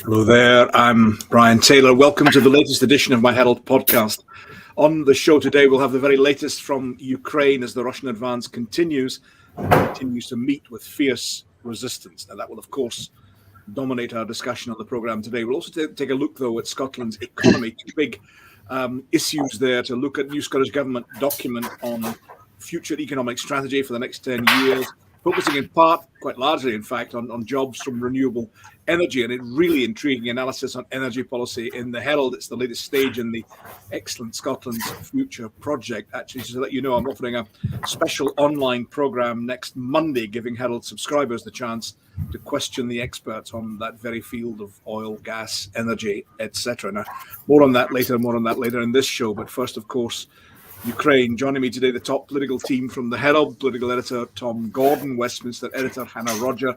Hello there, I'm Brian Taylor. Welcome to the latest edition of my Herald podcast. On the show today, we'll have the very latest from Ukraine as the Russian advance continues to meet with fierce resistance. Now, that will, of course, dominate our discussion on the programme today. We'll also take a look, though, at Scotland's economy. Two big issues there to look at. New Scottish Government document on future economic strategy for the next 10 years, focusing in part, quite largely, in fact, on jobs from renewable energy, and a really intriguing analysis on energy policy in the Herald. It's the latest stage in the excellent Scotland's Future project. Actually, just to let you know, I'm offering a special online programme next Monday, giving Herald subscribers the chance to question the experts on that very field of oil, gas, energy, etc. Now, more on that later in this show. But first, of course, Ukraine. Joining me today, the top political team from the Herald, political editor Tom Gordon, Westminster editor Hannah Rodger,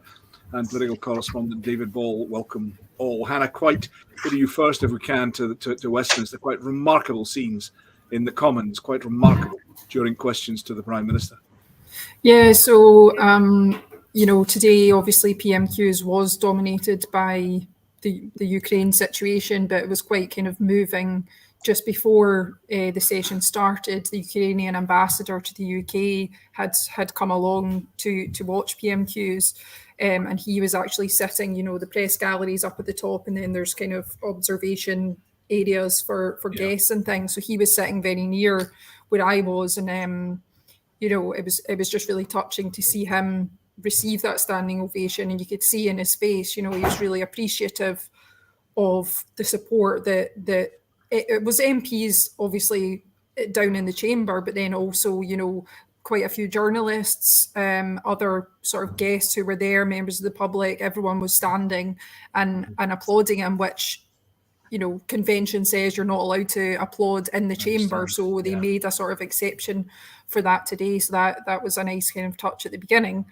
and political correspondent David Ball. Welcome all. Hannah, quite go to you first, if we can, to Westminster. Quite remarkable scenes in the Commons, quite remarkable during questions to the Prime Minister. Yeah, so, today, obviously, PMQs was dominated by the Ukraine situation, but it was quite kind of moving. Just before the session started, the Ukrainian ambassador to the UK had come along to watch PMQs, and he was actually sitting, the press galleries up at the top, and then there's kind of observation areas for guests and things. So he was sitting very near where I was, and it was just really touching to see him receive that standing ovation, and you could see in his face, he was really appreciative of the support that it was MPs obviously down in the chamber, but then also, quite a few journalists, other sort of guests who were there, members of the public, everyone was standing and applauding him, which, convention says you're not allowed to applaud in the chamber. So they made a sort of exception for that today. So that was a nice kind of touch at the beginning.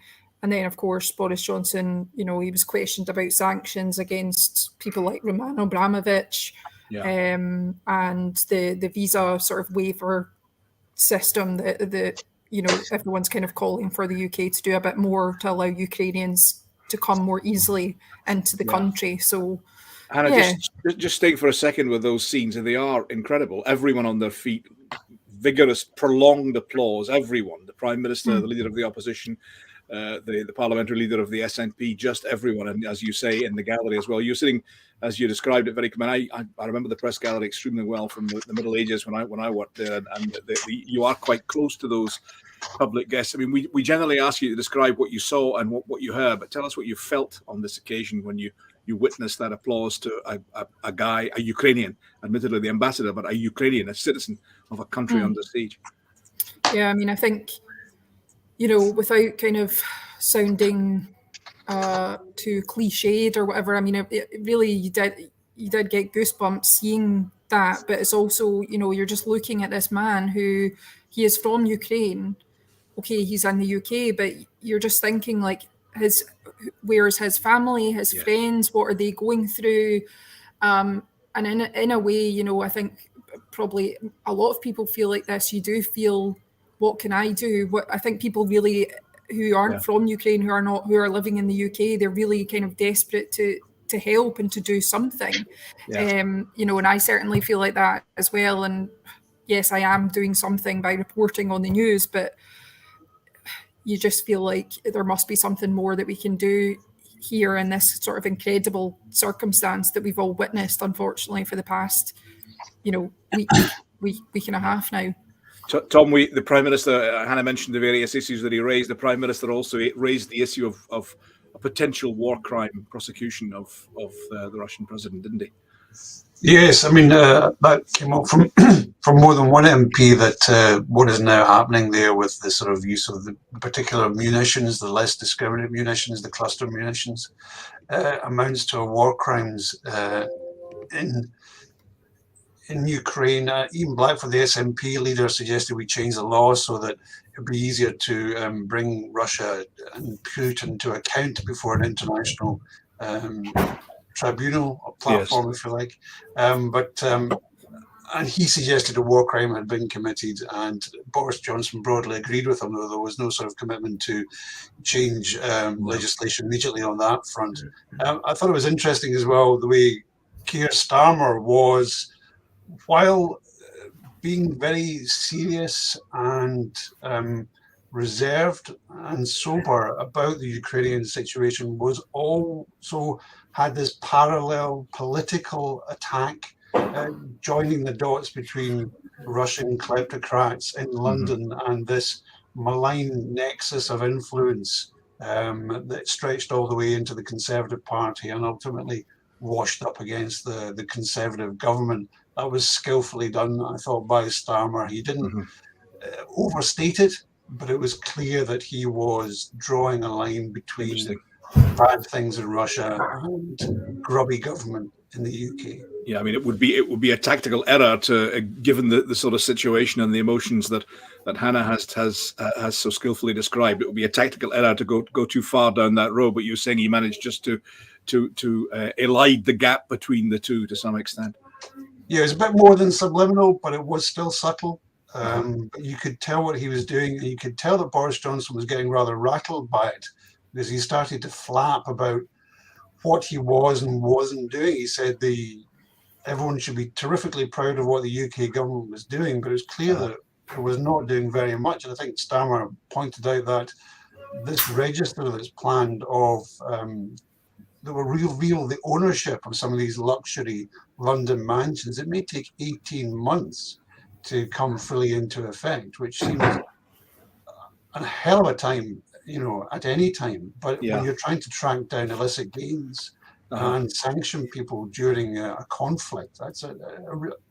And then, of course, Boris Johnson, he was questioned about sanctions against people like Roman Abramovich. And the visa sort of waiver system that everyone's kind of calling for the UK to do a bit more to allow Ukrainians to come more easily into the country. So, Hannah, just staying for a second with those scenes, and they are incredible. Everyone on their feet, vigorous, prolonged applause. Everyone, the Prime Minister, the Leader of the Opposition, the parliamentary leader of the SNP, just everyone, and as you say, in the gallery as well. You're sitting, as you described it, very. I remember the press gallery extremely well from the Middle Ages when I worked there, and you are quite close to those public guests. I mean, we generally ask you to describe what you saw and what you heard, but tell us what you felt on this occasion when you witnessed that applause to a guy, a Ukrainian, admittedly the ambassador, but a Ukrainian, a citizen of a country under siege. Yeah, I mean, I think, without kind of sounding too cliched or whatever, I mean, it really, you did get goosebumps seeing that, but it's also, you're just looking at this man who, he is from Ukraine. Okay, he's in the UK, but you're just thinking like where's his family, his friends, what are they going through? And in a way, I think probably a lot of people feel like this. You do feel, what can I do? What I think people really who aren't from Ukraine, who are living in the UK, they're really kind of desperate to help and to do something. And I certainly feel like that as well. And yes, I am doing something by reporting on the news, but you just feel like there must be something more that we can do here in this sort of incredible circumstance that we've all witnessed, unfortunately, for the past, week and a half now. Tom, the Prime Minister, Hannah mentioned the various issues that he raised. The Prime Minister also raised the issue of a potential war crime prosecution of the Russian president, didn't he? Yes, I mean, that came up from more than one MP that what is now happening there with the sort of use of the particular munitions, the less discriminate munitions, the cluster munitions, amounts to war crimes in Ukraine. Ian Blackford, the SNP leader, suggested we change the law so that it'd be easier to bring Russia and Putin to account before an international tribunal or platform, if you like. But And he suggested a war crime had been committed, and Boris Johnson broadly agreed with him, though there was no sort of commitment to change legislation immediately on that front. I thought it was interesting as well the way Keir Starmer was, while being very serious and reserved and sober about the Ukrainian situation, was also had this parallel political attack, joining the dots between Russian kleptocrats in London and this malign nexus of influence that stretched all the way into the Conservative Party and ultimately washed up against the Conservative government. That was skillfully done, I thought, by Starmer. He didn't overstate it, but it was clear that he was drawing a line between bad things in Russia and grubby government in the UK. Yeah, I mean, it would be a tactical error to, given the sort of situation and the emotions that Hannah has so skillfully described. It would be a tactical error to go too far down that road. But you're saying he managed just to elide the gap between the two to some extent. Yeah, it was a bit more than subliminal, but it was still subtle. But you could tell what he was doing, and you could tell that Boris Johnson was getting rather rattled by it, because he started to flap about what he was and wasn't doing. He said everyone should be terrifically proud of what the UK government was doing, but it was clear that it was not doing very much. And I think Starmer pointed out that this register that's planned of that will reveal the ownership of some of these luxury London mansions, it may take 18 months to come fully into effect, which seems a hell of a time, at any time. But when you're trying to track down illicit gains and sanction people during a conflict, that's an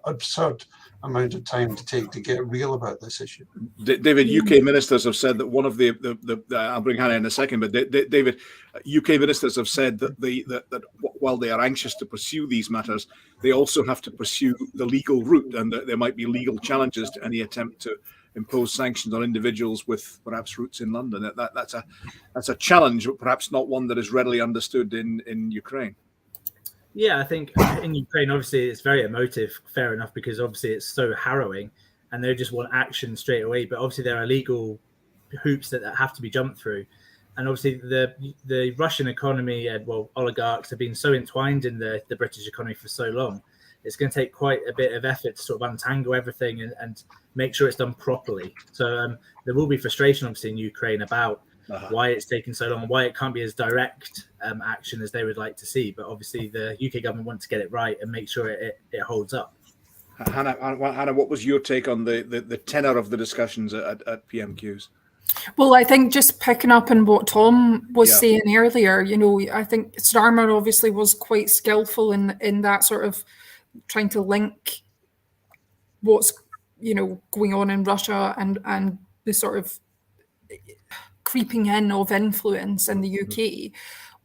absurd amount of time to take to get real about this issue. David, UK ministers have said that one of the I'll bring Hannah in a second, but David, UK ministers have said that that while they are anxious to pursue these matters, they also have to pursue the legal route, and that there might be legal challenges to any attempt to impose sanctions on individuals with perhaps roots in London. That's a challenge, but perhaps not one that is readily understood in Ukraine. Yeah, I think in Ukraine, obviously, it's very emotive, fair enough, because obviously it's so harrowing and they just want action straight away. But obviously there are legal hoops that have to be jumped through. And obviously the Russian economy, oligarchs have been so entwined in the British economy for so long. It's going to take quite a bit of effort to sort of untangle everything and make sure it's done properly. So there will be frustration, obviously, in Ukraine about why it's taking so long and why it can't be as direct action as they would like to see. But obviously the UK government wants to get it right and make sure it holds up. Hannah, what was your take on the tenor of the discussions at PMQs? Well, I think just picking up on what Tom was saying earlier, I think Starmer obviously was quite skillful in that sort of trying to link what's going on in Russia and the sort of creeping in of influence in the UK.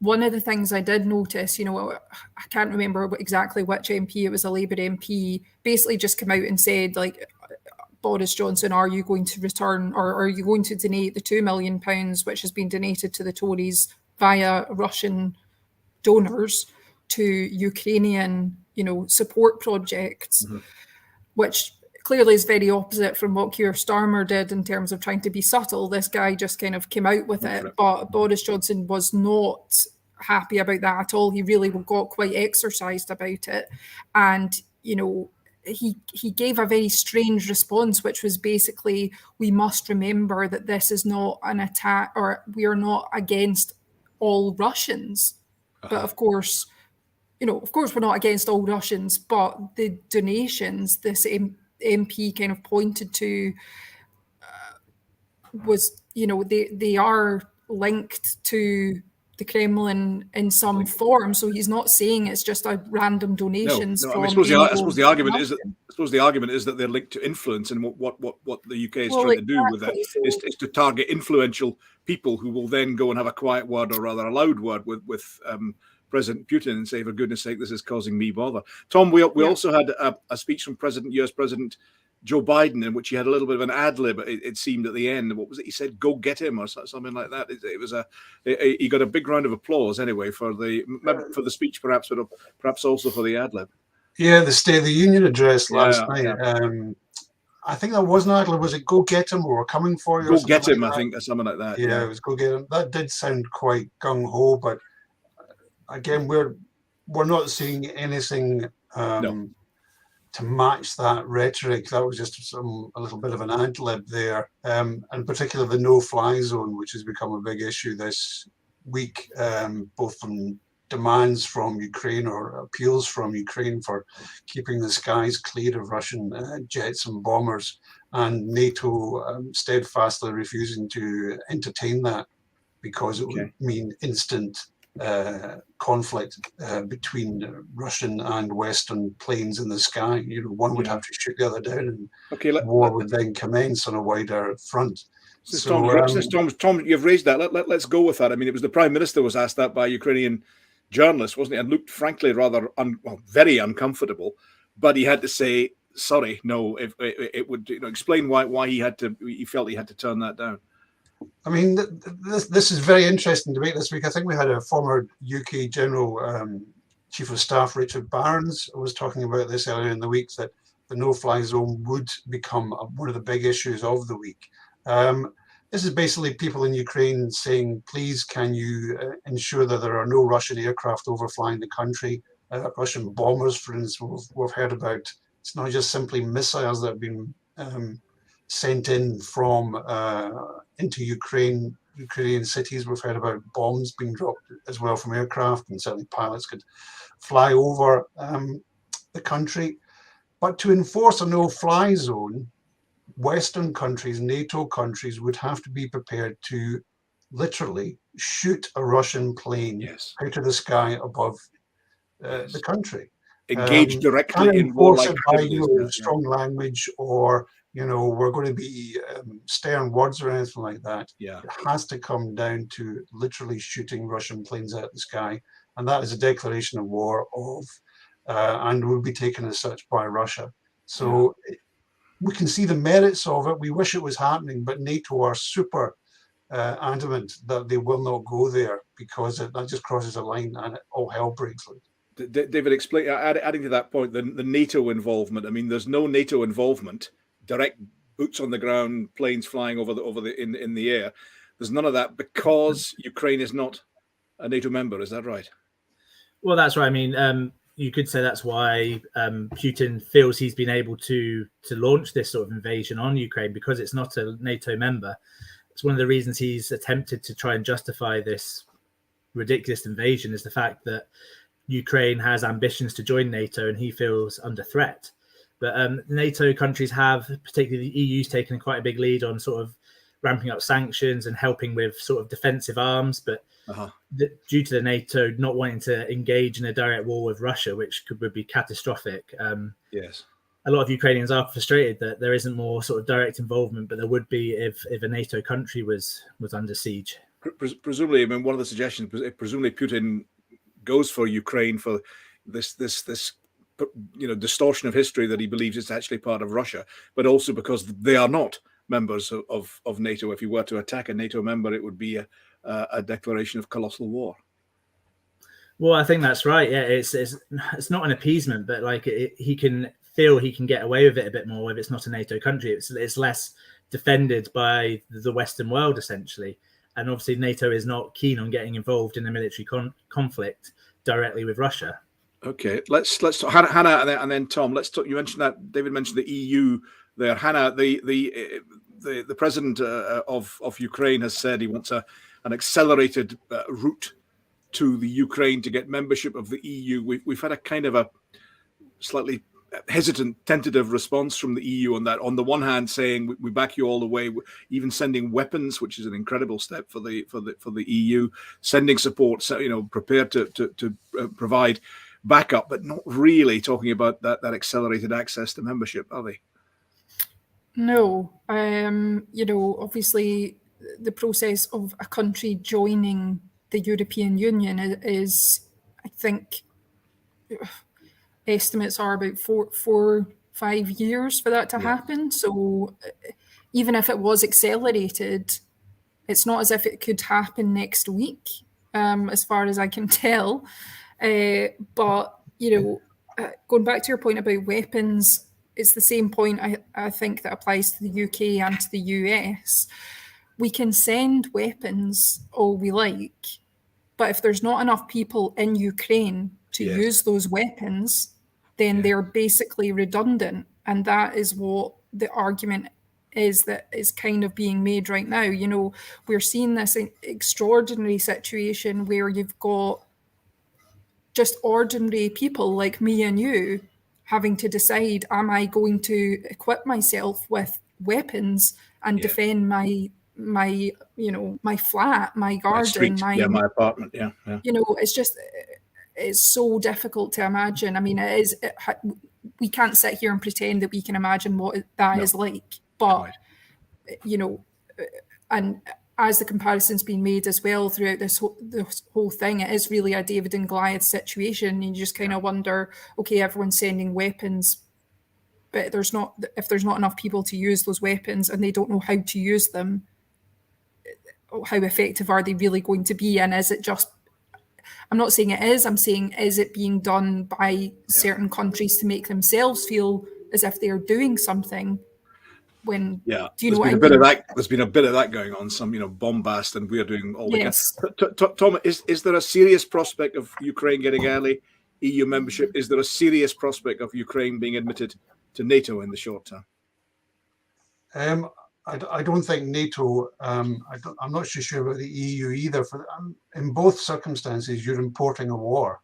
One of the things I did notice, I can't remember exactly which MP, it was a Labour MP, basically just came out and said, like, Boris Johnson, are you going to return, or are you going to donate the £2 million which has been donated to the Tories via Russian donors to Ukrainian, support projects, which clearly is very opposite from what Keir Starmer did in terms of trying to be subtle. This guy just kind of came out with it, but Boris Johnson was not happy about that at all. He really got quite exercised about it. And, he gave a very strange response, which was basically, we must remember that this is not an attack, or we are not against all Russians. But of course, we're not against all Russians, but the donations this MP kind of pointed to was, they are linked to the Kremlin in some form. So he's not saying it's just a random donations. No. I suppose the argument is that they're linked to influence, and what the UK is trying to do with that is to target influential people who will then go and have a quiet word, or rather a loud word, with President Putin and say, for goodness sake, this is causing me bother. Tom, we also had a speech from US President Joe Biden, in which he had a little bit of an ad lib, it seemed, at the end. What was it? He said, "Go get him," or something like that. It was he got a big round of applause anyway for the speech, perhaps, but perhaps also for the ad lib. Yeah, the State of the Union address last Yeah, night. yeah. I think that wasn't actually, was it Go Get Him or We're Coming For You? Go Or something get him, like I that? think, or something like that. Yeah, it was Go Get Him. That did sound quite gung-ho, but again, we're not seeing anything No. to match that rhetoric. That was just a little bit of an ad-lib there. And particularly the no-fly zone, which has become a big issue this week, both from demands from Ukraine or appeals from Ukraine for keeping the skies clear of Russian jets and bombers, and NATO steadfastly refusing to entertain that because it would mean instant conflict between Russian and Western planes in the sky. You know, one would have to shoot the other down, and war would then commence on a wider front. Since Tom, you've raised that. Let's go with that. I mean, it was the Prime Minister was asked that by a Ukrainian journalist, wasn't he? And looked, frankly, rather very uncomfortable. But he had to say, "Sorry, no." If it would explain why he felt he had to turn that down. I mean, this is very interesting debate this week. I think we had a former UK General Chief of Staff, Richard Barnes, was talking about this earlier in the week, that the no-fly zone would become one of the big issues of the week. This is basically people in Ukraine saying, please, can you ensure that there are no Russian aircraft overflying the country? Russian bombers, for instance, we've heard about. It's not just simply missiles that have been sent in from into Ukrainian cities. We've heard about bombs being dropped as well from aircraft, and certainly pilots could fly over the country. But to enforce a no-fly zone, Western countries, NATO countries, would have to be prepared to literally shoot a Russian plane out of the sky above the country. Engage directly in warlike by strong language, or we're going to be stern words or anything like that. Yeah, it has to come down to literally shooting Russian planes out of the sky, and that is a declaration of war and will be taken as such by Russia. So we can see the merits of it. We wish it was happening, but NATO are super adamant that they will not go there, because that just crosses a line and all hell breaks loose. David, explain. Adding to that point, the NATO involvement. I mean, there's no NATO involvement, direct boots on the ground, planes flying over in the air. There's none of that because Ukraine is not a NATO member. Is that right? Well, that's right. I mean, you could say that's why Putin feels he's been able to launch this sort of invasion on Ukraine, because it's not a NATO member. It's one of the reasons he's attempted to try and justify this ridiculous invasion, is the fact that Ukraine has ambitions to join NATO and he feels under threat. But NATO countries have, particularly the EU's taken quite a big lead on sort of ramping up sanctions and helping with sort of defensive arms. But due to the NATO not wanting to engage in a direct war with Russia, which would be catastrophic, yes, a lot of Ukrainians are frustrated that there isn't more sort of direct involvement, but there would be if a NATO country was under siege. Presumably, I mean, one of the suggestions, presumably Putin goes for Ukraine for this distortion of history that he believes it's actually part of Russia, but also because they are not members of NATO. If he were to attack a NATO member, it would be a declaration of colossal war. Well, I think that's right. Yeah, it's not an appeasement, but like he can feel he can get away with it a bit more if it's not a NATO country. It's less defended by the Western world, essentially. And obviously, NATO is not keen on getting involved in a military conflict directly with Russia. Okay, let's talk Hannah and then Tom. Let's talk. You mentioned that David mentioned the EU there. Hannah, the president of Ukraine has said he wants an accelerated route to the Ukraine to get membership of the EU. We've had a kind of a slightly hesitant, tentative response from the EU on that. On the one hand, saying we back you all the way, even sending weapons, which is an incredible step for the EU, sending support, prepared to provide backup, but not really talking about that accelerated access to membership, are they? No, obviously the process of a country joining the European Union is, I think, estimates are about 4-5 years for that to happen. So even if it was accelerated, it's not as if it could happen next week, as far as I can tell. But going back to your point about weapons, it's the same point I think that applies to the UK and to the US. We can send weapons all we like, but if there's not enough people in Ukraine to use those weapons, then they're basically redundant. And that is what the argument is that is kind of being made right now. You know, we're seeing this extraordinary situation where you've got just ordinary people like me and you having to decide, am I going to equip myself with weapons and defend my flat, my garden, my apartment. You know, it's so difficult to imagine. I mean, we can't sit here and pretend that we can imagine what that is like, but you know, and as the comparison's been made as well throughout this whole thing, it is really a David and Goliath situation. And you just kind of wonder, okay, everyone's sending weapons, but if there's not enough people to use those weapons and they don't know how to use them, how effective are they really going to be? And is it just, I'm not saying it is, I'm saying, is it being done by certain countries to make themselves feel as if they're doing something? When do you know what I mean? There's been a bit of that going on, some bombast, and we're doing all we can. Tom, is there a serious prospect of Ukraine getting early EU membership? Is there a serious prospect of Ukraine being admitted to NATO in the short term? I don't think NATO. I'm not so sure about the EU either. In both circumstances, you're importing a war.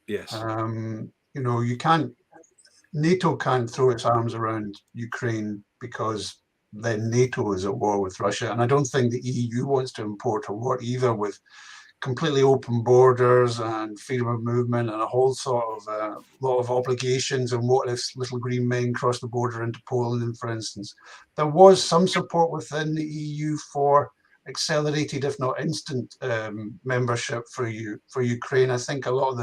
Yes. You can't. NATO can't throw its arms around Ukraine because then NATO is at war with Russia. And I don't think the EU wants to import a war either, with completely open borders and freedom of movement and a whole sort of lot of obligations. And what if little green men cross the border into Poland, for instance? There was some support within the EU for accelerated, if not instant, membership for Ukraine. I think a lot of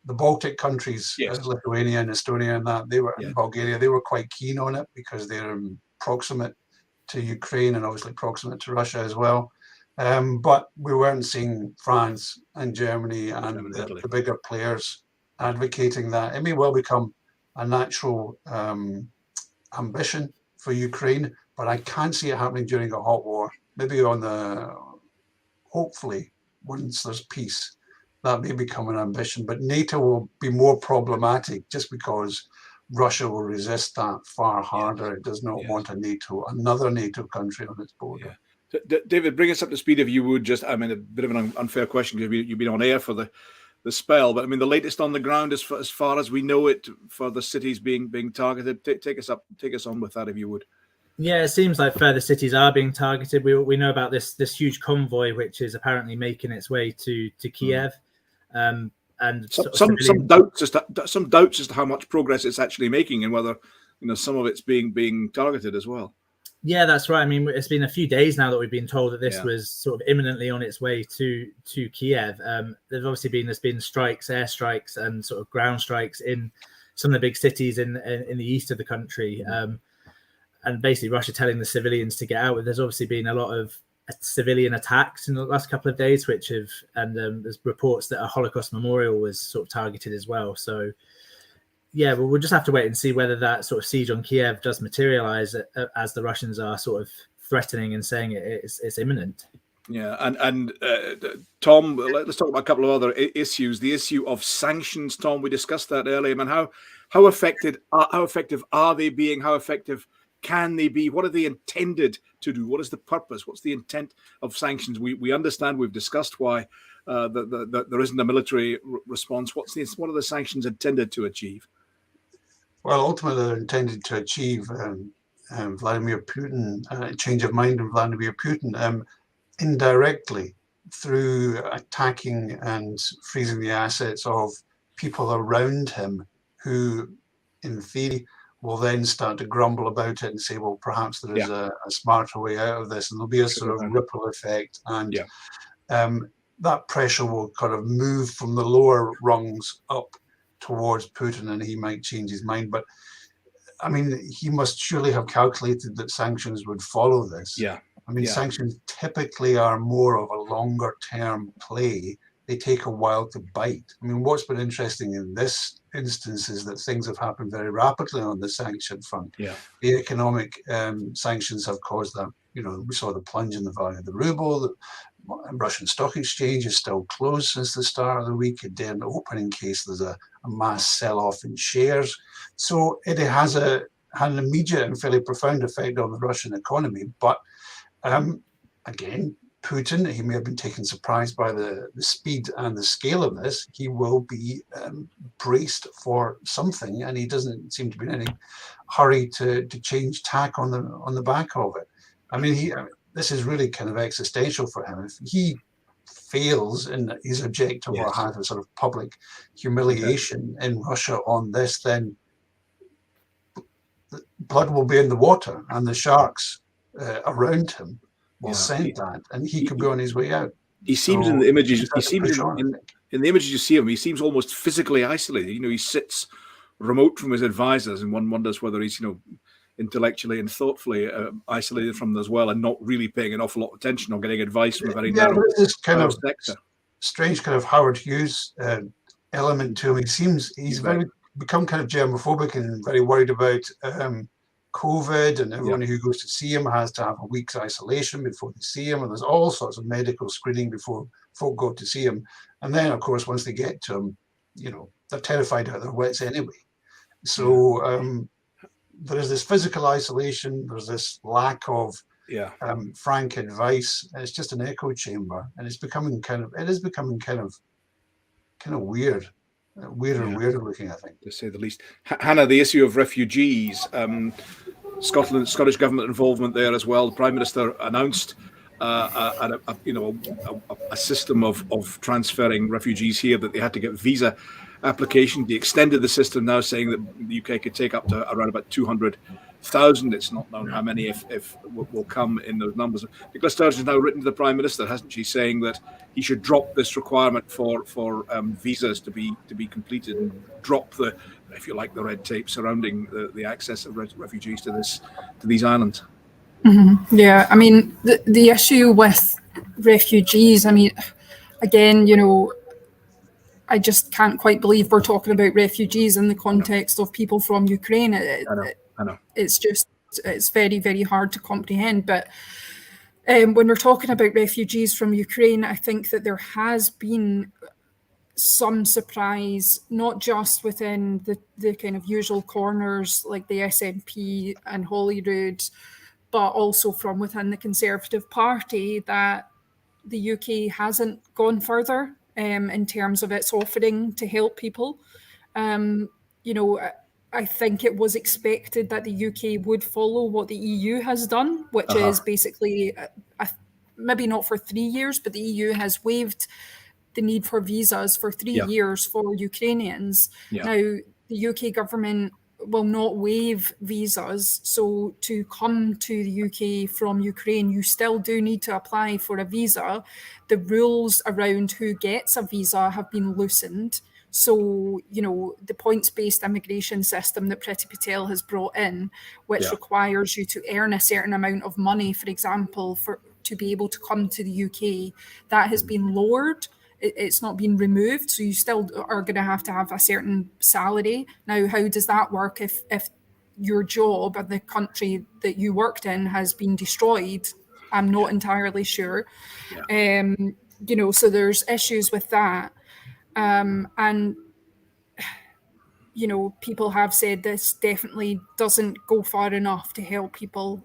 the Baltic countries, Lithuania and Estonia, and that and Bulgaria, they were quite keen on it because they're proximate to Ukraine and obviously proximate to Russia as well. But we weren't seeing France and Germany and the bigger players advocating that. It may well become a natural ambition for Ukraine, but I can't see it happening during a hot war. Maybe hopefully, once there's peace, that may become an ambition. But NATO will be more problematic just because Russia will resist that far harder. It does not want another NATO country on its border. David, bring us up to speed if you would. Just, I mean, a bit of an unfair question because you've been on air for the spell, but I mean, the latest on the ground as far as we know it for the cities being targeted. Take us on with that if you would. Yeah, it seems like further cities are being targeted. We know about this huge convoy which is apparently making its way to Kiev, and some doubts as to how much progress it's actually making and whether some of it's being targeted as well. Yeah, that's right. I mean, it's been a few days now that we've been told that this was sort of imminently on its way to Kiev. There's been strikes, airstrikes, and sort of ground strikes in some of the big cities in the east of the country, and basically Russia telling the civilians to get out. There's obviously been a lot of civilian attacks in the last couple of days, there's reports that a Holocaust memorial was sort of targeted as well. So. Yeah, well, we'll just have to wait and see whether that sort of siege on Kiev does materialize as the Russians are sort of threatening and saying it's imminent. Yeah, and Tom, let's talk about a couple of other issues. The issue of sanctions, Tom, we discussed that earlier. I mean, how effective are they being? How effective can they be? What are they intended to do? What is the purpose? What's the intent of sanctions? We understand. We've discussed why there isn't a military response. What are the sanctions intended to achieve? Well, ultimately, they're intended to achieve Vladimir Putin, change of mind in Vladimir Putin, indirectly through attacking and freezing the assets of people around him who, in theory, will then start to grumble about it and say, well, perhaps there is a smarter way out of this. And there'll be a sort of ripple effect. And that pressure will kind of move from the lower rungs up towards Putin, and he might change his mind. But I mean, he must surely have calculated that sanctions would follow this. Sanctions typically are more of a longer term play they take a while to bite. I mean, what's been interesting in this instance is that things have happened very rapidly on the sanction front. Yeah. The economic sanctions have caused that. We saw the plunge in the value of the ruble. The Russian stock exchange is still closed since the start of the week. It didn't open in case there's a mass sell-off in shares. So it has had an immediate and fairly profound effect on the Russian economy. But again, Putin, he may have been taken surprised by the speed and the scale of this. He will be braced for something, and he doesn't seem to be in any hurry to change tack on the back of it. I mean, this is really kind of existential for him. If he fails in his objective or has a sort of public humiliation in Russia on this, then blood will be in the water, and the sharks around him will scent that, and he could be on his way out. He seems in the images. He seems in the images you see him. He seems almost physically isolated. He sits remote from his advisors, and one wonders whether he's intellectually and thoughtfully isolated from them as well, and not really paying an awful lot of attention or getting advice from a very narrow this kind of sector. Strange kind of Howard Hughes element to him. He seems he's become kind of germophobic and very worried about COVID, and everyone who goes to see him has to have a week's isolation before they see him, and there's all sorts of medical screening before folk go to see him. And then, of course, once they get to him, they're terrified out of their wits anyway. So there is this physical isolation, there's this lack of frank advice. It's just an echo chamber, and it's becoming kind of weird. Weirder and weirder looking, I think, to say the least. Hannah, the issue of refugees, Scottish government involvement there as well. The Prime Minister announced a system of transferring refugees here, that they had to get visa application. They extended the system now, saying that the UK could take up to around about 200,000. It's not known how many if will come in those numbers. Nicola Sturgeon has now written to the Prime Minister, hasn't she, saying that he should drop this requirement for visas to be completed, and drop the red tape surrounding the access of refugees to these islands. Mm-hmm. Yeah, I mean the issue with refugees. I mean, again, I just can't quite believe we're talking about refugees in the context of people from Ukraine. I know. It's very, very hard to comprehend. But when we're talking about refugees from Ukraine, I think that there has been some surprise, not just within the kind of usual corners like the SNP and Holyrood, but also from within the Conservative Party, that the UK hasn't gone further in terms of its offering to help people. I think it was expected that the UK would follow what the EU has done, which is basically, maybe not for 3 years, but the EU has waived the need for visas for 3 years for Ukrainians. Yeah. Now, the UK government will not waive visas. So to come to the UK from Ukraine, you still do need to apply for a visa. The rules around who gets a visa have been loosened. So, the points-based immigration system that Priti Patel has brought in, which requires you to earn a certain amount of money, for example, to be able to come to the UK, that has been lowered. It's not been removed, so you still are going to have a certain salary. Now, how does that work if your job and the country that you worked in has been destroyed? I'm not entirely sure. So there's issues with that. And people have said this definitely doesn't go far enough to help people.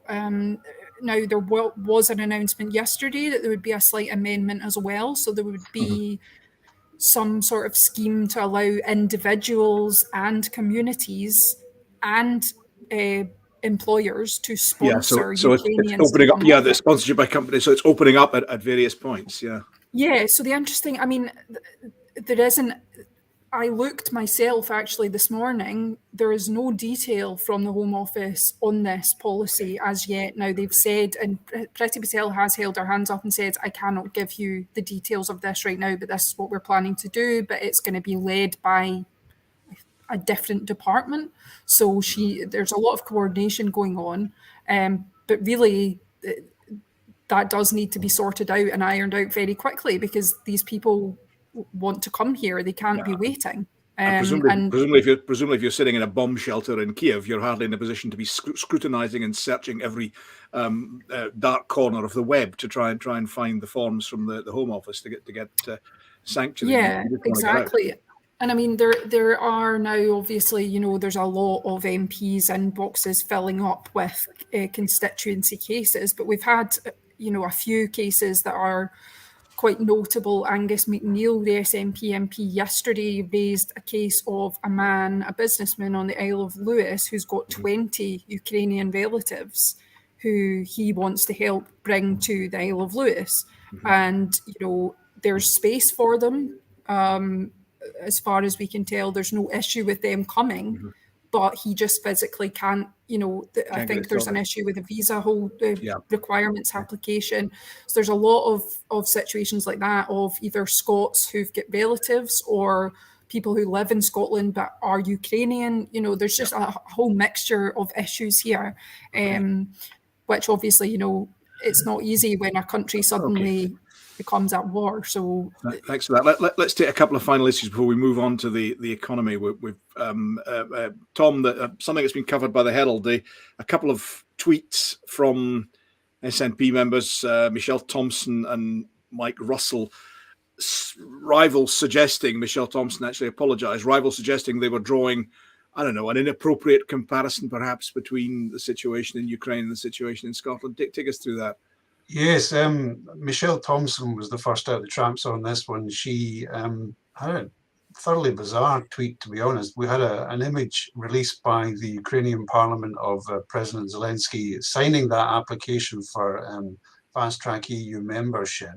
Now, there was an announcement yesterday that there would be a slight amendment as well. So there would be some sort of scheme to allow individuals and communities and employers to sponsor. So it's opening up. Yeah, the sponsorship by companies. So it's opening up at various points. Yeah. Yeah. So the interesting, there isn't. I looked myself actually this morning. There is no detail from the Home Office on this policy as yet. Now, they've said, and Priti Patel has held her hands up and said, I cannot give you the details of this right now, but this is what we're planning to do. But it's going to be led by a different department. So there's a lot of coordination going on. But really, that does need to be sorted out and ironed out very quickly, because these people want to come here. They can't be waiting. And presumably, if you're sitting in a bomb shelter in Kiev, you're hardly in a position to be scrutinizing and searching every dark corner of the web to try and find the forms from the Home Office to get sanctuary. Yeah, exactly. And I mean, there are now, obviously, you know, there's a lot of MPs inboxes filling up with constituency cases, but we've had, you know, a few cases that are quite notable. Angus McNeill, the SNP MP, yesterday raised a case of a businessman on the Isle of Lewis, who's got 20 Ukrainian relatives who he wants to help bring to the Isle of Lewis. And, you know, there's space for them. As far as we can tell, there's no issue with them coming, but he just physically can't, you know, I think there's an issue with the visa requirements application. So there's a lot of situations like that, of either Scots who've got relatives or people who live in Scotland but are Ukrainian. You know, there's just a whole mixture of issues here, which obviously, you know, it's not easy when a country suddenly becomes at war. So thanks for that. Let's take a couple of final issues before we move on to the economy. With Tom, something that's been covered by the Herald, a couple of tweets from SNP members, Michelle Thompson and Mike Russell, rivals suggesting, Michelle Thompson actually apologised, rivals suggesting they were drawing, I don't know, an inappropriate comparison perhaps between the situation in Ukraine and the situation in Scotland. Take us through that. Yes, Michelle Thompson was the first out of the traps on this one. She had a thoroughly bizarre tweet, to be honest. We had an image released by the Ukrainian parliament of President Zelensky signing that application for fast-track EU membership.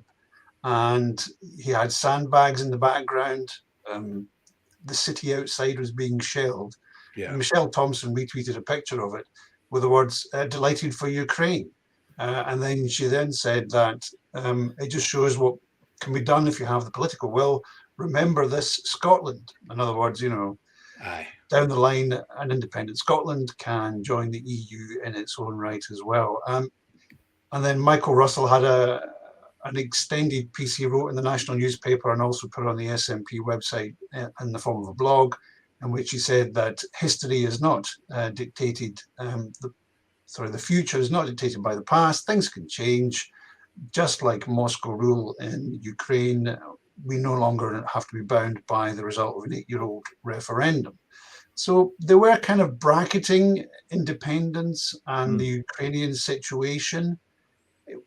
And he had sandbags in the background. The city outside was being shelled. And Michelle Thompson retweeted a picture of it with the words, "Delighted for Ukraine." And then she said that it just shows what can be done if you have the political will. Remember this, Scotland. In other words, you know, down the line, an independent Scotland can join the EU in its own right as well. And then Michael Russell had an extended piece he wrote in the national newspaper and also put on the SNP website in the form of a blog, in which he said that history is not dictated, the future is not dictated by the past. Things can change. Just like Moscow rule in Ukraine, we no longer have to be bound by the result of an 8-year-old referendum. So they were kind of bracketing independence and the Ukrainian situation. It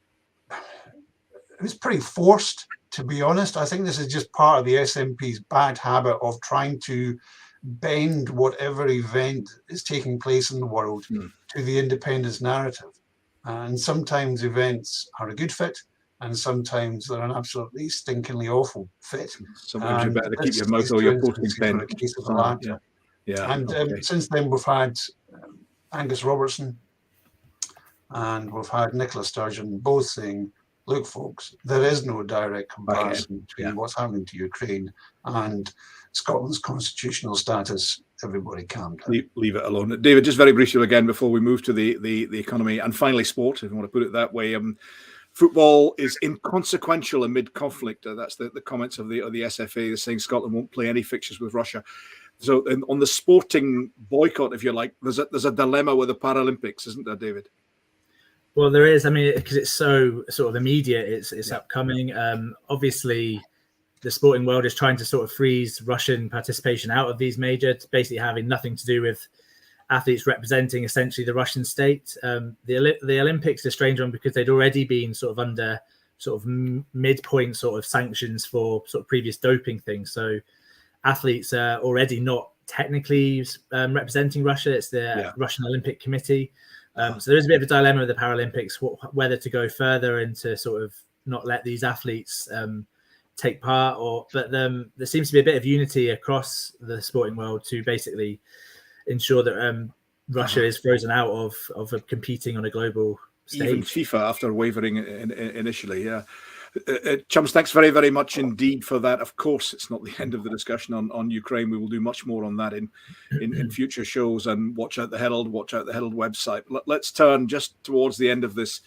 was pretty forced, to be honest. I think this is just part of the SNP's bad habit of trying to bend whatever event is taking place in the world to the independence narrative. And sometimes events are a good fit, and sometimes they're an absolutely stinkingly awful fit. Sometimes you better keep your mouth or your posting pen. And since then we've had Angus Robertson and we've had Nicola Sturgeon both saying, look, folks, there is no direct comparison between what's happening to Ukraine and Scotland's constitutional status. Everybody calm down. Leave it alone. David, just very briefly again before we move to the economy and finally sport, if you want to put it that way. Football is inconsequential amid conflict. That's the comments of the SFA saying Scotland won't play any fixtures with Russia. So on the sporting boycott, if you like, there's a dilemma with the Paralympics, isn't there, David? Well, there is. I mean, because it's so sort of immediate, it's upcoming. Obviously, the sporting world is trying to sort of freeze Russian participation out of these majors, basically having nothing to do with athletes representing essentially the Russian state. The Olympics is a strange one because they'd already been sort of under sort of midpoint sort of sanctions for sort of previous doping things. So athletes are already not technically representing Russia. It's the Russian Olympic Committee. So there is a bit of a dilemma with the Paralympics, whether to go further and to sort of not let these athletes take part, but there seems to be a bit of unity across the sporting world to basically ensure that Russia is frozen out of competing on a global stage. Even FIFA after wavering initially, Chums, thanks very, very much indeed for that. Of course, it's not the end of the discussion on Ukraine. We will do much more on that in future shows, and watch out the Herald website. Let's turn just towards the end of this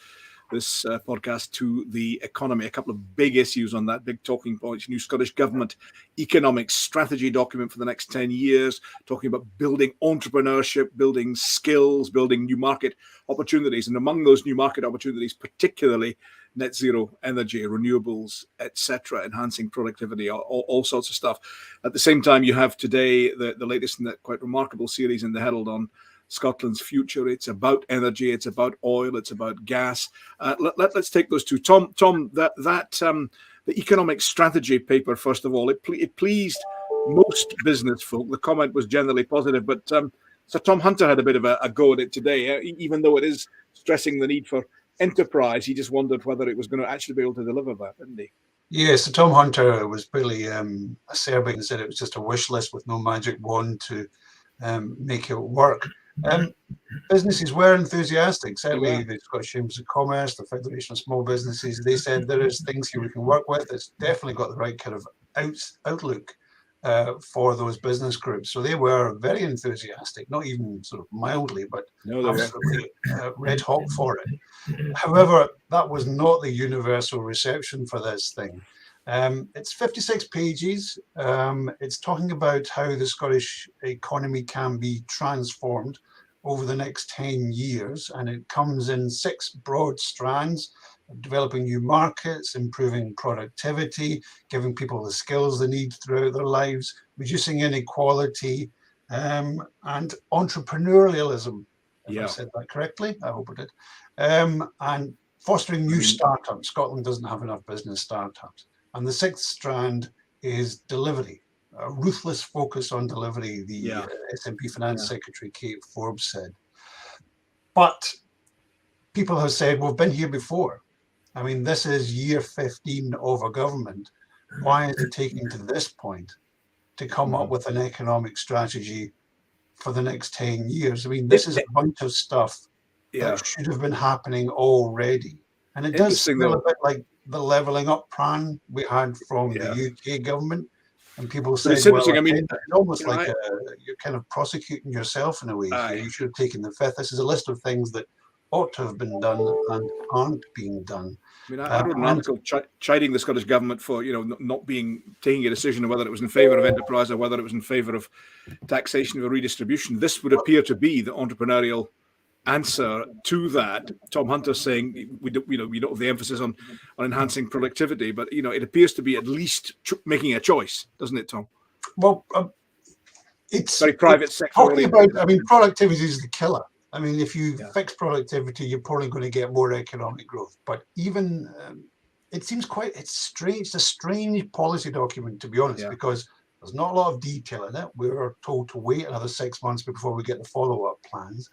this podcast to the economy. A couple of big issues on that, big talking points. New Scottish Government economic strategy document for the next 10 years, talking about building entrepreneurship, building skills, building new market opportunities. And among those new market opportunities, particularly net zero energy, renewables, etc., enhancing productivity, all sorts of stuff. At the same time, you have today the latest in that quite remarkable series in the Herald on Scotland's future. It's about energy, it's about oil, it's about gas. Let's take those two. Tom, the economic strategy paper, first of all, it pleased most business folk. The comment was generally positive, but Sir Tom Hunter had a bit of a go at it today, even though it is stressing the need for enterprise. He just wondered whether it was going to actually be able to deliver that, didn't he? Yes, so Tom Hunter was really acerbic and said it was just a wish list with no magic wand to make it work. Businesses were enthusiastic. Certainly, the Scottish Chambers of Commerce, the Federation of Small Businesses, they said there is things here we can work with. It's definitely got the right kind of outlook for those business groups. So they were very enthusiastic, not even sort of mildly, but absolutely red hot for it. However, that was not the universal reception for this thing. It's 56 pages. It's talking about how the Scottish economy can be transformed over the next 10 years. And it comes in 6 broad strands: developing new markets, improving productivity, giving people the skills they need throughout their lives, reducing inequality, and entrepreneurialism. If I said that correctly, I hope I did. And fostering new startups. Scotland doesn't have enough business startups. And the 6th strand is delivery, a ruthless focus on delivery, the SNP Finance Secretary Kate Forbes said. But people have said, we've been here before. I mean, this is year 15 of a government. Why is it taking to this point to come up with an economic strategy for the next 10 years? I mean, this is a bunch of stuff that should have been happening already. And it does feel a bit like the levelling up plan we had from the UK government. And people say, well, I mean, it's almost like you're kind of prosecuting yourself in a way. So you should have taken the 5th. This is a list of things that ought to have been done and aren't being done. I mean, I wrote an article chiding the Scottish government for, not taking a decision on whether it was in favour of enterprise or whether it was in favour of taxation or redistribution. This would appear to be the entrepreneurial answer to that. Tom Hunter saying we don't have the emphasis on enhancing productivity, but it appears to be at least making a choice, doesn't it, Tom? Well, it's very private sector. Talking about, I mean, productivity is the killer. I mean, if you fix productivity, you're probably going to get more economic growth. But even it seems it's strange. It's a strange policy document, to be honest, because there's not a lot of detail in it. We were told to wait another 6 months before we get the follow-up plans.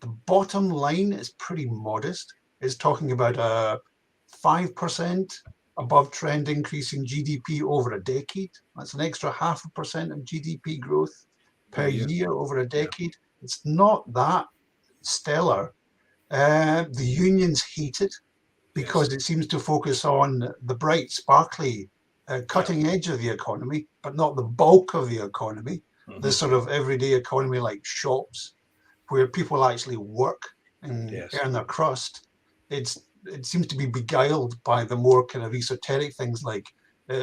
The bottom line is pretty modest. It's talking about a 5% above trend increase in GDP over a decade. That's an extra 0.5% of GDP growth per year over a decade. It's not that stellar. The unions hate it because it seems to focus on the bright, sparkly, cutting edge of the economy, but not the bulk of the economy, the sort of everyday economy like shops, where people actually work and earn their crust. It seems to be beguiled by the more kind of esoteric things like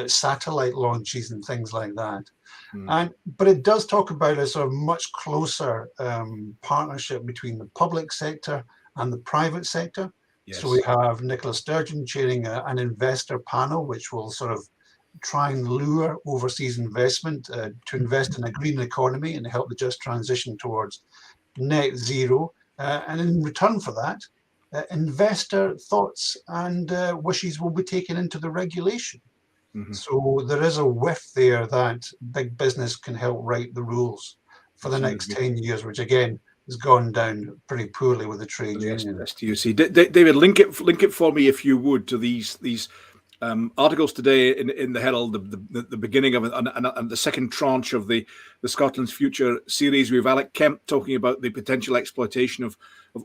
satellite launches and things like that. But it does talk about a sort of much closer partnership between the public sector and the private sector. So we have Nicola Sturgeon chairing an investor panel, which will sort of try and lure overseas investment to invest in a green economy and help the just transition towards net zero. And in return for that, investor thoughts and wishes will be taken into the regulation. So there is a whiff there that big business can help write the rules for the next 10 years, which again has gone down pretty poorly with the trade union. David, link it for me if you would to these articles today in the Herald, the beginning of it, and the second tranche of the Scotland's Future series. We have Alec Kemp talking about the potential exploitation of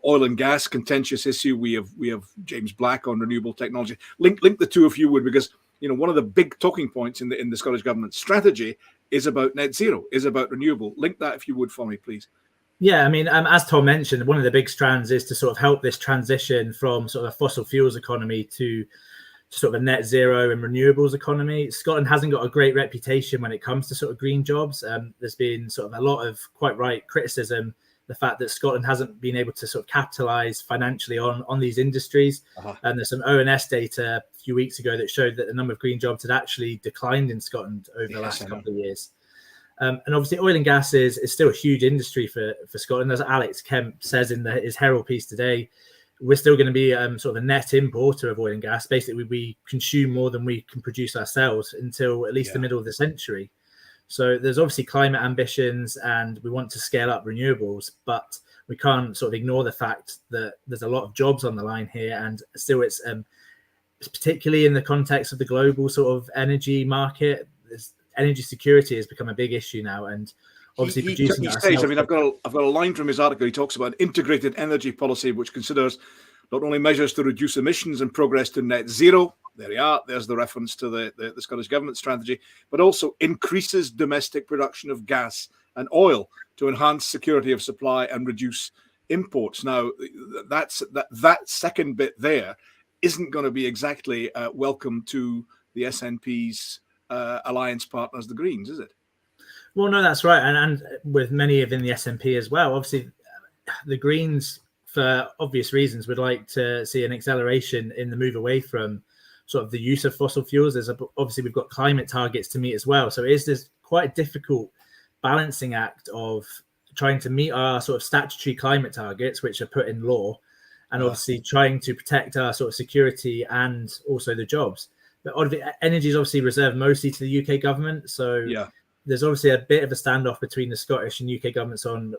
oil and gas, contentious issue. We have James Black on renewable technology. Link the two if you would, because one of the big talking points in the Scottish Government strategy is about net zero, is about renewable. Link that if you would for me, please. Yeah, I mean, as Tom mentioned, one of the big strands is to sort of help this transition from sort of a fossil fuels economy to sort of a net zero and renewables economy. Scotland hasn't got a great reputation when it comes to sort of green jobs. There's been sort of a lot of quite right criticism, the fact that Scotland hasn't been able to sort of capitalise financially on these industries. And there's some ONS data a few weeks ago that showed that the number of green jobs had actually declined in Scotland over the last couple of years. And obviously, oil and gas is still a huge industry for Scotland. As Alex Kemp says in his Herald piece today, we're still going to be sort of a net importer of oil and gas. Basically, we consume more than we can produce ourselves until at least the middle of the century. So there's obviously climate ambitions, and we want to scale up renewables, but we can't sort of ignore the fact that there's a lot of jobs on the line here, and still it's particularly in the context of the global sort of energy market. Energy security has become a big issue now, and obviously he states, I mean, I've got a line from his article. He talks about an integrated energy policy which considers not only measures to reduce emissions and progress to net zero. There you are. There's the reference to the Scottish Government strategy, but also increases domestic production of gas and oil to enhance security of supply and reduce imports. Now, that second bit there isn't going to be exactly welcome to the SNP's alliance partners, the Greens, is it? Well, no, that's right, and with many within the SNP as well. Obviously, the Greens, for obvious reasons, would like to see an acceleration in the move away from sort of the use of fossil fuels. Obviously, we've got climate targets to meet as well, so it is this quite a difficult balancing act of trying to meet our sort of statutory climate targets, which are put in law, and obviously trying to protect our sort of security and also the jobs. But energy is obviously reserved mostly to the UK government. So there's obviously a bit of a standoff between the Scottish and UK governments on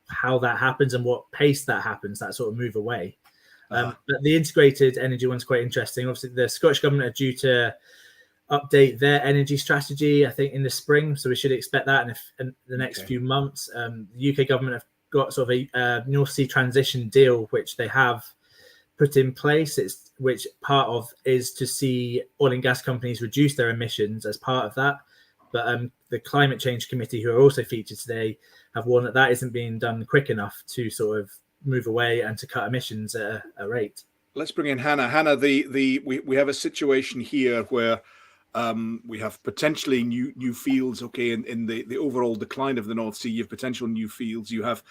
how that happens and what pace that happens, that sort of move away. But the integrated energy one's quite interesting. Obviously, the Scottish government are due to update their energy strategy, I think, in the spring. So we should expect that in the next few months. The UK government have got sort of a North Sea transition deal, which they have put in place. Which part of is to see oil and gas companies reduce their emissions as part of that. But the Climate Change Committee, who are also featured today, have warned that isn't being done quick enough to sort of move away and to cut emissions at a rate. Let's bring in Hannah. Hannah, we have a situation here where we have potentially new fields. Okay, in the overall decline of the North Sea, you have potential new fields. You have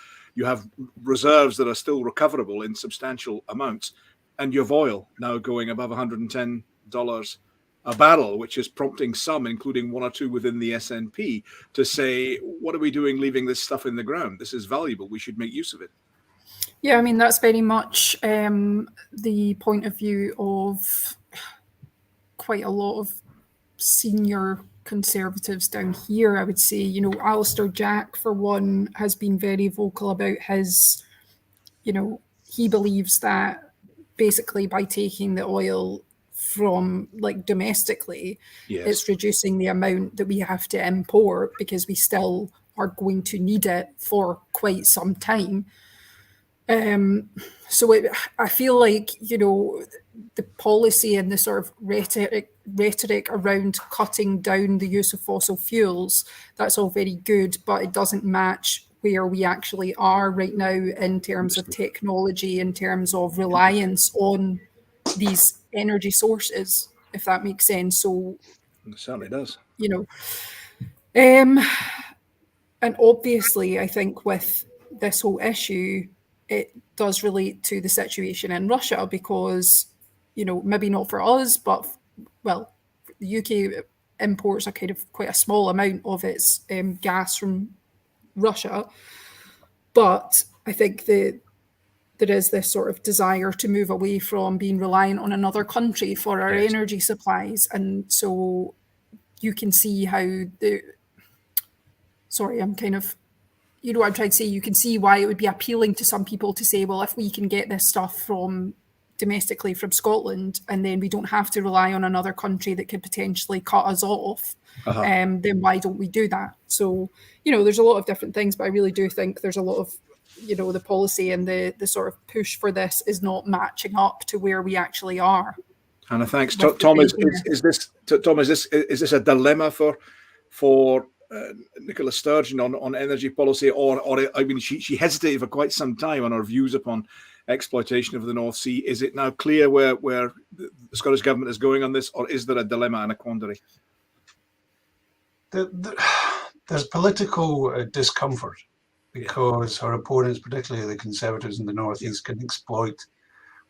reserves that are still recoverable in substantial amounts. And you have oil now going above $110 a barrel, which is prompting some, including one or two within the SNP, to say, what are we doing leaving this stuff in the ground? This is valuable. We should make use of it. Yeah, I mean, that's very much the point of view of quite a lot of senior Conservatives down here, I would say. You know, Alistair Jack, for one, has been very vocal about his, he believes that basically by taking the oil from domestically, it's reducing the amount that we have to import because we still are going to need it for quite some time. So I feel like, the policy and the sort of rhetoric around cutting down the use of fossil fuels, that's all very good, but it doesn't match where we actually are right now in terms of technology, in terms of reliance on these energy sources, if that makes sense. So it certainly does. And obviously, I think with this whole issue, it does relate to the situation in Russia because, maybe not for us, but, well, the UK imports a kind of quite a small amount of its gas from Russia. But I think that there is this sort of desire to move away from being reliant on another country for our energy supplies. And so you can see how I'm trying to say, you can see why it would be appealing to some people to say, well, if we can get this stuff domestically from Scotland, and then we don't have to rely on another country that could potentially cut us off, then why don't we do that? So, there's a lot of different things, but I really do think there's a lot of, the policy and the sort of push for this is not matching up to where we actually are. Hannah, thanks. Tom, is this a dilemma for Nicola Sturgeon on energy policy, or I mean, she hesitated for quite some time on her views upon exploitation of the North Sea. Is it now clear where the Scottish government is going on this, or is there a dilemma and a quandary? There's political discomfort because her opponents, particularly the Conservatives in the North East, can exploit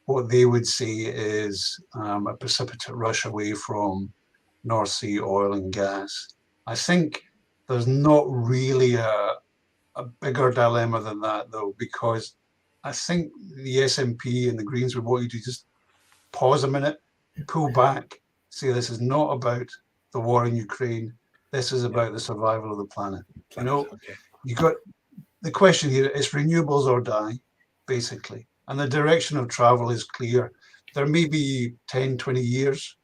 what they would see is a precipitate rush away from North Sea oil and gas. I think there's not really a bigger dilemma than that, though, because I think the SNP and the Greens would want you to just pause a minute, pull back, say this is not about the war in Ukraine. This is about the survival of the planet. You know, you got the question here, it's renewables or die, basically. And the direction of travel is clear. There may be 10, 20 years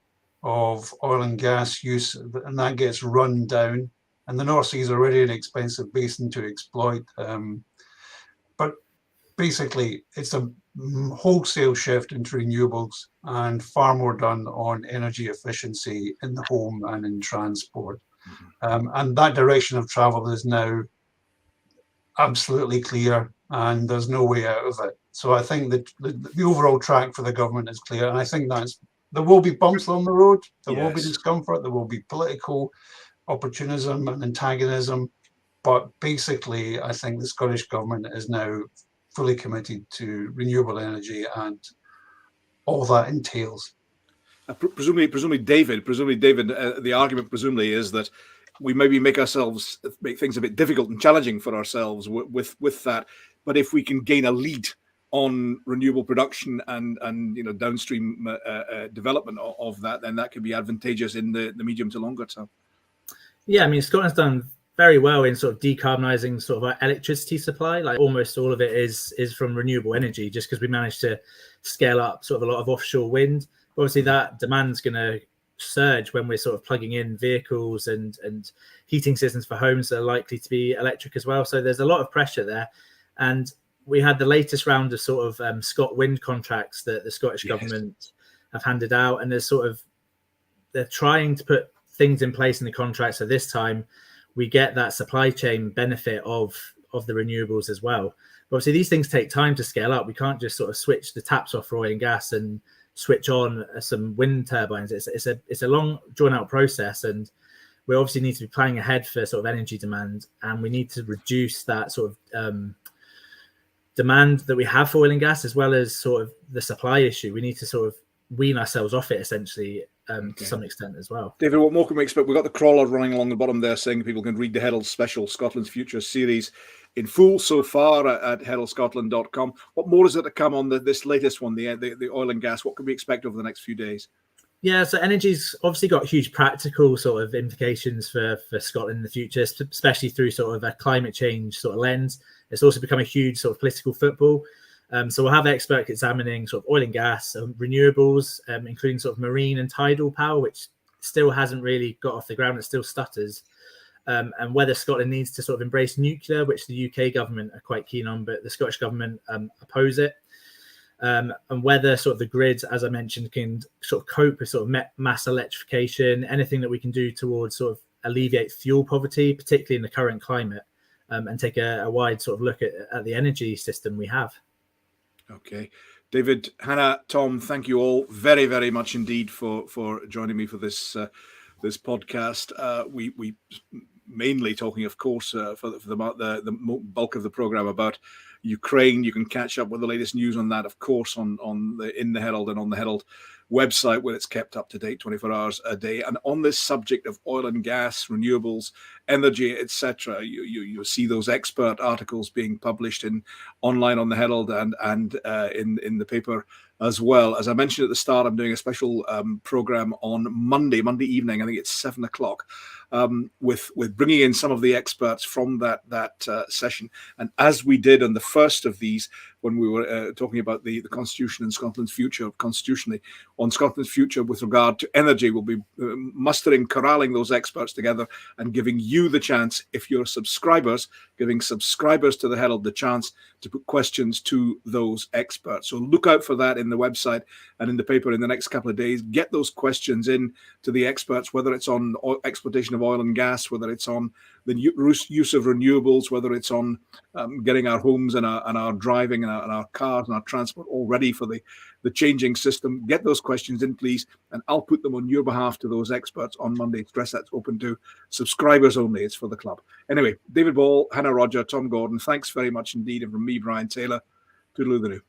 of oil and gas use, and that gets run down. And the North Sea is already an expensive basin to exploit. But basically, it's a wholesale shift into renewables and far more done on energy efficiency in the home and in transport. And that direction of travel is now absolutely clear, and there's no way out of it. So I think that the overall track for the government is clear, and I think there will be bumps on the road, there will be discomfort, there will be political opportunism and antagonism, but basically I think the Scottish government is now fully committed to renewable energy and all that entails. Presumably, David, the argument presumably is that we maybe make things a bit difficult and challenging for ourselves with that. But if we can gain a lead on renewable production and downstream development of that, then that could be advantageous in the medium to longer term. Yeah, I mean, Scotland's done very well in sort of decarbonising sort of our electricity supply. Like almost all of it is from renewable energy, just because we managed to scale up sort of a lot of offshore wind. Obviously, that demand's going to surge when we're sort of plugging in vehicles and heating systems for homes that are likely to be electric as well. So there's a lot of pressure there. And we had the latest round of sort of ScotWind contracts that the Scottish government have handed out. And they're trying to put things in place in the contract. So this time we get that supply chain benefit of the renewables as well. But obviously, these things take time to scale up. We can't just sort of switch the taps off for oil and gas and switch on some wind turbines. It's a long drawn out process, and we obviously need to be planning ahead for sort of energy demand, and we need to reduce that sort of demand that we have for oil and gas, as well as sort of the supply issue. We need to sort of wean ourselves off it essentially to some extent as well. David, what more can we expect? We've got the crawler running along the bottom there saying people can read the Herald special Scotland's Future series in full so far at heraldscotland.com. What more is there to come on this latest one, the oil and gas? What can we expect over the next few days? Yeah, so energy's obviously got huge practical sort of implications for Scotland in the future, especially through sort of a climate change sort of lens. It's also become a huge sort of political football. So we'll have experts examining sort of oil and gas, renewables, including sort of marine and tidal power, which still hasn't really got off the ground. It still stutters. And whether Scotland needs to sort of embrace nuclear, which the UK government are quite keen on, but the Scottish government oppose it. And whether sort of the grid, as I mentioned, can sort of cope with sort of mass electrification, anything that we can do towards sort of alleviate fuel poverty, particularly in the current climate, and take a wide sort of look at the energy system we have. Okay. David, Hannah, Tom, thank you all very, very much indeed for joining me for this podcast. We mainly talking, of course, for the bulk of the program about Ukraine. You can catch up with the latest news on that, of course, in the Herald and on the Herald website, where it's kept up to date 24 hours a day. And on this subject of oil and gas, renewables, energy, etc., you see those expert articles being published online on the Herald and in the paper as well. As I mentioned at the start, I'm doing a special program on Monday evening. I think it's 7:00, with bringing in some of the experts from that session. And as we did on the first of these, when we were talking about the Constitution and Scotland's future constitutionally, on Scotland's future with regard to energy, we'll be corralling those experts together and giving you the chance, if you're subscribers, giving subscribers to the Herald the chance to put questions to those experts. So look out for that in the website and in the paper in the next couple of days. Get those questions in to the experts, whether it's on exploitation of oil and gas, whether it's on the use of renewables, whether it's on getting our homes and our driving and our cars and our transport all ready for the changing system. Get those questions in, please, and I'll put them on your behalf to those experts on Monday. Stress that's open to subscribers only. It's for the club. Anyway, David Ball, Hannah Roger, Tom Gordon, thanks very much indeed. And from me, Brian Taylor, toodaloo the new.